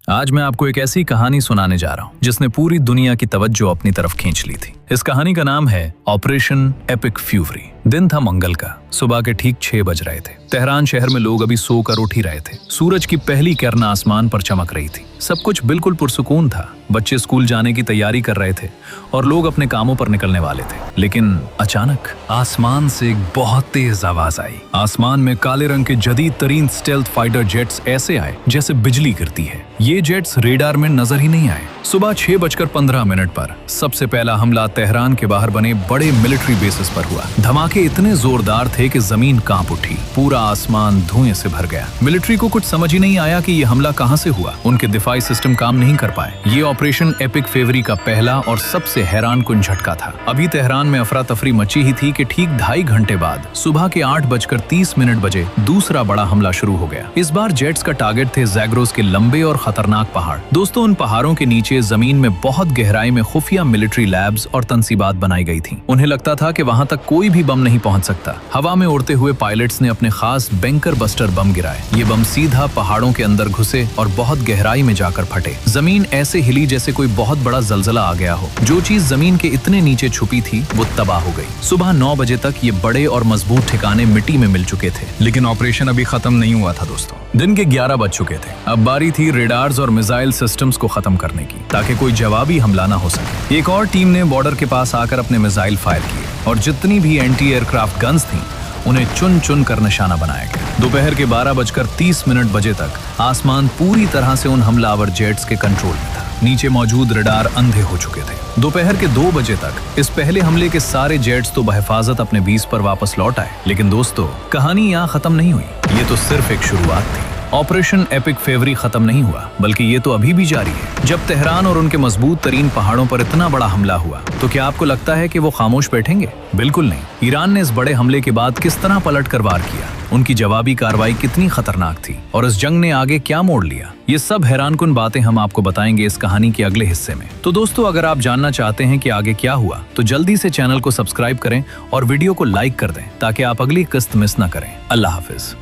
आज मैं आपको एक ऐसी कहानी सुनाने जा रहा हूँ जिसने पूरी दुनिया की तवज्जो अपनी तरफ खींच ली थी। इस कहानी का नाम है ऑपरेशन एपिक फ्यूवरी। दिन था मंगल का, सुबह के ठीक 6 बज रहे थे। तेहरान शहर में लोग अभी सोकर उठ ही रहे थे। सूरज की पहली किरण आसमान पर चमक रही थी। सब कुछ बिल्कुल पुरसुकून था। बच्चे स्कूल जाने की तैयारी कर रहे थे और लोग अपने कामों पर निकलने वाले थे। लेकिन अचानक आसमान से एक बहुत तेज आवाज आई। आसमान में काले रंग के जदीद तरीन स्टेल्थ फाइटर जेट्स ऐसे आए जैसे बिजली गिरती है। ये जेट्स रेडार में नजर ही नहीं आए। सुबह 6:15 पर सबसे पहला हमला तेहरान के बाहर बने बड़े मिलिट्री बेसिस पर हुआ। धमाके इतने जोरदार थे कि जमीन कांप उठी। पूरा आसमान धुएं से भर गया। मिलिट्री को कुछ समझ ही नहीं आया कि ये हमला कहां से हुआ। उनके दिफाई सिस्टम काम नहीं कर पाए। ये ऑपरेशन एपिक फ्यूवरी का पहला और सबसे हैरानकुन झटका था। अभी तेहरान में अफरा तफरी मची ही थी कि ठीक 2.5 घंटे बाद सुबह के 8:30 बजे दूसरा बड़ा हमला शुरू हो गया। इस बार जेट्स का टारगेट थे जैग्रोस के लंबे और खतरनाक पहाड़। दोस्तों, उन पहाड़ों के नीचे जमीन में बहुत गहराई में खुफिया मिलिट्री लैब्स और तंसीबात बनाई गई थी। उन्हें लगता था कि वहां तक कोई भी बम नहीं पहुंच सकता। हवा में उड़ते हुए पायलट्स ने अपने खास बैंकर बस्टर बम गिराए। ये बम सीधा पहाड़ों के अंदर घुसे और बहुत गहराई में जाकर फटे। जमीन ऐसे हिली जैसे कोई बहुत बड़ा जलजला आ गया हो। जो चीज जमीन के इतने नीचे छुपी थी वो तबाह हो गई। सुबह 9 बजे तक ये बड़े और मजबूत ठिकाने मिट्टी में मिल चुके थे। लेकिन ऑपरेशन अभी खत्म नहीं हुआ था दोस्तों। दिन के 11 बज चुके थे। अब बारी थी रेडार्स और मिसाइल सिस्टम्स को खत्म करने की, ताकि कोई जवाबी हमला न हो सके। एक और टीम ने बॉर्डर के पास आकर अपने मिसाइल फायर किए और जितनी भी एंटी एयरक्राफ्ट गन्स थीं उन्हें चुन चुन कर निशाना बनाया गया। दोपहर के 12:30 बजे तक आसमान पूरी तरह से उन हमलावर जेट्स के कंट्रोल में था। नीचे मौजूद रडार अंधे हो चुके थे। दोपहर के 2 बजे तक इस पहले हमले के सारे जेट्स तो बहिफाजत अपने बेस पर वापस लौट आए। लेकिन दोस्तों, कहानी यहाँ खत्म नहीं हुई। ये तो सिर्फ एक शुरुआत थी। ऑपरेशन एपिक फ्यूवरी खत्म नहीं हुआ, बल्कि ये तो अभी भी जारी है। जब तेहरान और उनके मजबूत तरीन पहाड़ों पर इतना बड़ा हमला हुआ तो क्या आपको लगता है कि वो खामोश बैठेंगे? बिल्कुल नहीं। ईरान ने इस बड़े हमले के बाद किस तरह पलट कर वार किया, उनकी जवाबी कार्रवाई कितनी खतरनाक थी और इस जंग ने आगे क्या मोड़ लिया, ये सब हैरानकुन बातें हम आपको बताएंगे इस कहानी के अगले हिस्से में। तो दोस्तों, अगर आप जानना चाहते हैं कि आगे क्या हुआ तो जल्दी से चैनल को सब्सक्राइब करें और वीडियो को लाइक कर दें ताकि आप अगली किस्त मिस न करें। अल्लाह हाफिज।